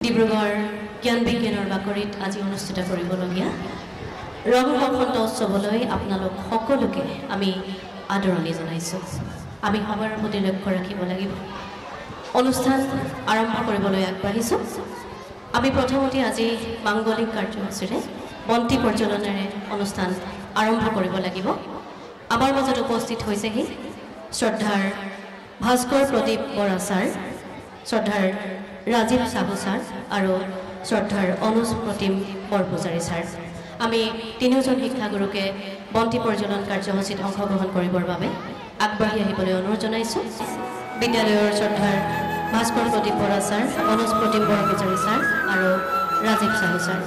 ডিব্ৰুগড় জ্ঞান বিজ্ঞানৰ বাকৰিত আজি অনুষ্ঠিত কৰিবলগীয়া ৰং বসন্ত উৎসৱলৈ আপোনালোক সকলোকে আমি আদৰণি জনাইছোঁ। আমি সবাৰ প্ৰতি লক্ষ্য ৰাখিব লাগিব। অনুষ্ঠান আৰম্ভ কৰিবলৈ আগবাঢ়িছোঁ। আমি প্ৰথমতে আজি মাংগলিক কাৰ্যসূচীৰে বন্তি প্ৰজ্বলনেৰে অনুষ্ঠান আৰম্ভ কৰিব লাগিব। আমাৰ মাজত উপস্থিত হৈছেহি শ্ৰদ্ধাৰ ভাস্কৰ প্ৰদীপ বৰা ছাৰ, শ্ৰদ্ধাৰ ৰাজীৱ সাহু ছাৰ আৰু শ্ৰদ্ধাৰ অনুজ প্ৰতিম বৰপূজাৰী ছাৰ। আমি তিনিওজন শিক্ষাগুৰুকে বন্তি প্ৰজ্বলন কাৰ্যসূচীত অংশগ্ৰহণ কৰিবৰ বাবে আগবাঢ়ি আহিবলৈ অনুৰোধ জনাইছোঁ। বিদ্যালয়ৰ শ্ৰদ্ধাৰ ভাস্কৰ প্ৰদীপ বৰা ছাৰ, অনুজ প্ৰতিম বৰপূজাৰী ছাৰ আৰু ৰাজীৱ সাহু ছাৰ।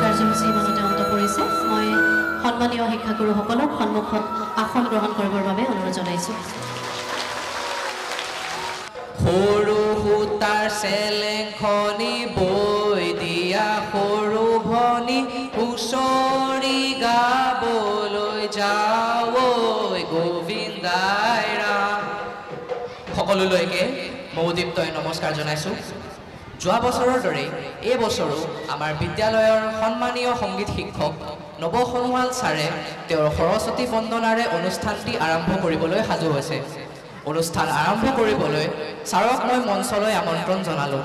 কাৰ্যসূচী ইমানতে অন্ত পৰিছে। মই সন্মানীয় শিক্ষাগুৰুসকলক সন্মুখত আসন গ্ৰহণ কৰিবৰ বাবে অনুৰোধ জনাইছোঁ। সৰু সূতাৰ চেলেংখনি বৈ দিয়া সৰু ভনী হুঁচৰি গাবলৈ যাওঁ গোবিন্দাই ৰাম। সকলোলৈকে মৌদীপ্তই নমস্কাৰ জনাইছোঁ। যোৱা বছৰৰ দৰে এই বছৰো আমাৰ বিদ্যালয়ৰ সন্মানীয় সংগীত শিক্ষক নৱ সোণোৱাল ছাৰে তেওঁৰ সৰস্বতী বন্দনাৰে অনুষ্ঠানটি আৰম্ভ কৰিবলৈ সাজু হৈছে। অনুষ্ঠান আৰম্ভ কৰিবলৈ ছাৰক মই মঞ্চলৈ আমন্ত্ৰণ জনালোঁ।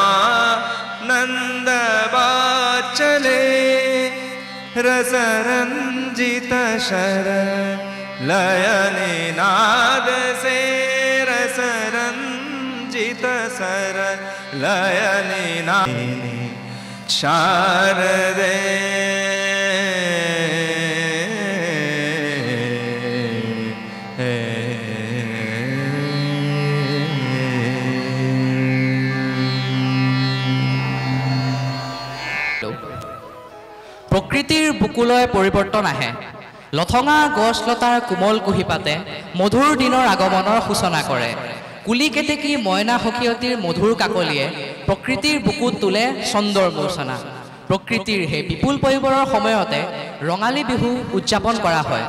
परमानंद बाचले रसरंजित शर लयनि नाद से रसरंजित सर लयनि नाद शारदे বুকুলৈ পৰিৱৰ্তন আহে লথঙা গছ লতাৰ কোমল কুহিপাতে মধুৰ দিনৰ আগমনৰ সূচনা কৰে কুলি কেতেকী মইনা সখীয়তীৰ মধুৰ কাকলিয়ে প্ৰকৃতিৰ বুকুত তোলে চন্দৰ মূৰ্ছনা প্ৰকৃতিৰ হে বিপুল পৰিবৰৰ সময়তে ৰঙালী বিহু উদযাপন কৰা হয়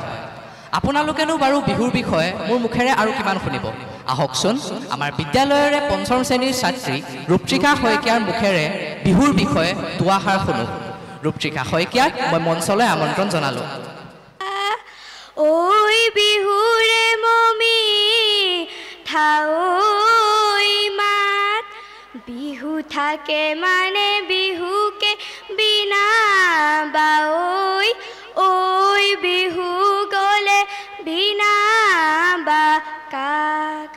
আপোনালোকেনো বাৰু বিহুৰ বিষয়ে মোৰ মুখেৰে আৰু কিমান শুনিব আহকচোন আমাৰ বিদ্যালয়ৰে পঞ্চম শ্ৰেণীৰ ছাত্ৰী ৰূপচিকা শইকীয়াৰ মুখেৰে বিহুৰ বিষয়ে দুআষাৰ শুনো ৰূপচিকা শইকীয়াক মই মঞ্চলৈ আমন্ত্ৰণ জনালোঁ ঐ বিহুৰে মমি ঠাই মাত বিহু থাকে মানে বিহুকে বিনা বাঐ ঐ বিহু গলে বিনা বা কাক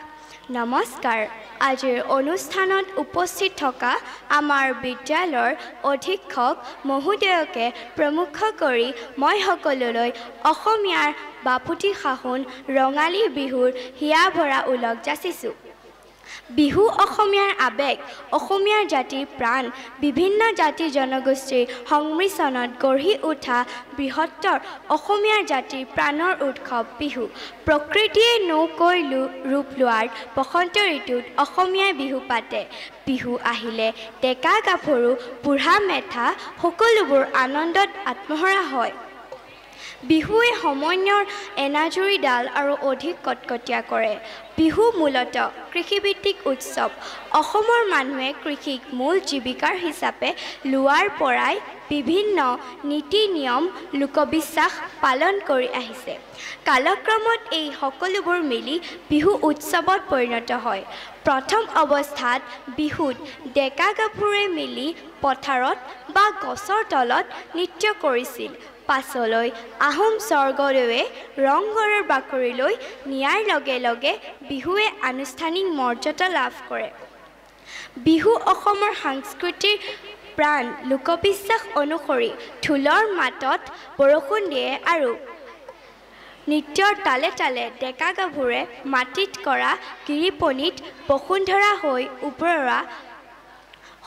নমস্কাৰ আজিৰ অনুষ্ঠানত উপস্থিত থকা আমাৰ বিদ্যালয়ৰ অধীক্ষক মহোদয়কে প্ৰমুখ কৰি মই সকলোলৈ অসমীয়াৰ বাপুতি সাহোন ৰঙালী বিহুৰ হিয়া ভৰা ওলগ যাচিছোঁ বিহু অসমীয়াৰ আবেগ অসমীয়াৰ জাতিৰ প্ৰাণ বিভিন্ন জাতি জনগোষ্ঠীৰ সংমিশ্ৰণত গঢ়ি উঠা বৃহত্তৰ অসমীয়াৰ জাতিৰ প্ৰাণৰ উৎসৱ বিহু প্ৰকৃতিয়ে নৌকৈ ৰূপ লোৱাৰ বসন্ত ঋতুত অসমীয়াই বিহু পাতে বিহু আহিলে ডেকা গাভৰু বুঢ়া মেথা সকলোবোৰ আনন্দত আত্মহাৰা হয় বিহুৱে সমন্বয়ৰ এনাজৰীডাল আৰু অধিক কটকটীয়া কৰে বিহু মূলতঃ কৃষিভিত্তিক উৎসৱ অসমৰ মানুহে কৃষিক মূল জীৱিকাৰ হিচাপে লোৱাৰ পৰাই বিভিন্ন নীতি নিয়ম লোকবিশ্বাস পালন কৰি আহিছে কালক্ৰমত এই সকলোবোৰ মিলি বিহু উৎসৱত পৰিণত হয় প্ৰথম অৱস্থাত বিহুত ডেকা গাভৰুৱে মিলি পথাৰত বা গছৰ তলত নৃত্য কৰিছিল পাছলৈ আহোম স্বৰ্গদেৱে ৰংঘৰৰ বাকৰিলৈ নিয়াৰ লগে লগে বিহুৱে আনুষ্ঠানিক মৰ্যাদা লাভ কৰে বিহু অসমৰ সাংস্কৃতিৰ প্ৰাণ লোকবিশ্বাস অনুসৰি ঢোলৰ মাতত বৰষুণ দিয়ে আৰু নৃত্যৰ তালে তালে ডেকা গাভৰুৱে মাটিত কৰা গিৰিপনিত বসুন্ধৰা হৈ ওপৰা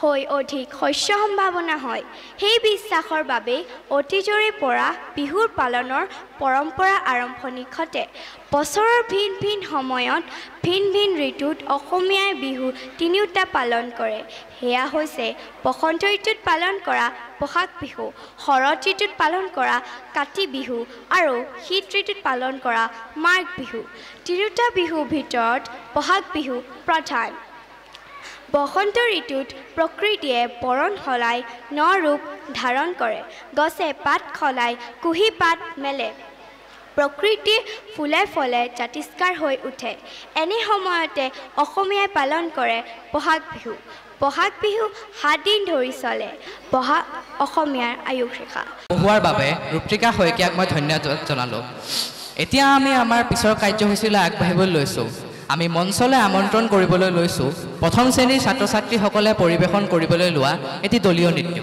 হৈ অধিক শস্য সম্ভাৱনা হয় সেই বিশ্বাসৰ বাবে অতীজৰে পৰা বিহুৰ পালনৰ পৰম্পৰা আৰম্ভণি ঘটে বছৰৰ ভিন ভিন সময়ত ভিন ভিন ঋতুত অসমীয়াই বিহু তিনিওটা পালন কৰে সেয়া হৈছে বসন্ত ঋতুত পালন কৰা বহাগ বিহু শৰৎ ঋতুত পালন কৰা কাতি বিহু আৰু শীত ঋতুত পালন কৰা মাঘ বিহু তিনিওটা বিহুৰ ভিতৰত বহাগ বিহু প্ৰধান বসন্ত ঋতুত প্ৰকৃতিয়ে বৰণ সলাই ন ৰূপ ধাৰণ কৰে গছে পাত সলাই কুঁহি পাত মেলে প্ৰকৃতি ফুলে ফলে জাতিষ্কাৰ হৈ উঠে এনে সময়তে অসমীয়াই পালন কৰে বহাগ বিহু 7 দিন ধৰি চলে বহাগ অসমীয়াৰ আয়ুস ৰেখা হোৱাৰ বাবে ৰূপচিকা শইকীয়াক মই ধন্যবাদ জনালোঁ এতিয়া আমি আমাৰ পিছৰ কাৰ্যসূচীলৈ আগবাঢ়িবলৈ লৈছোঁ আমি মঞ্চলৈ আমন্ত্ৰণ কৰিবলৈ লৈছোঁ প্ৰথম শ্ৰেণীৰ ছাত্ৰ ছাত্ৰীসকলে পৰিৱেশন কৰিবলৈ লোৱা এটি দলীয় নৃত্য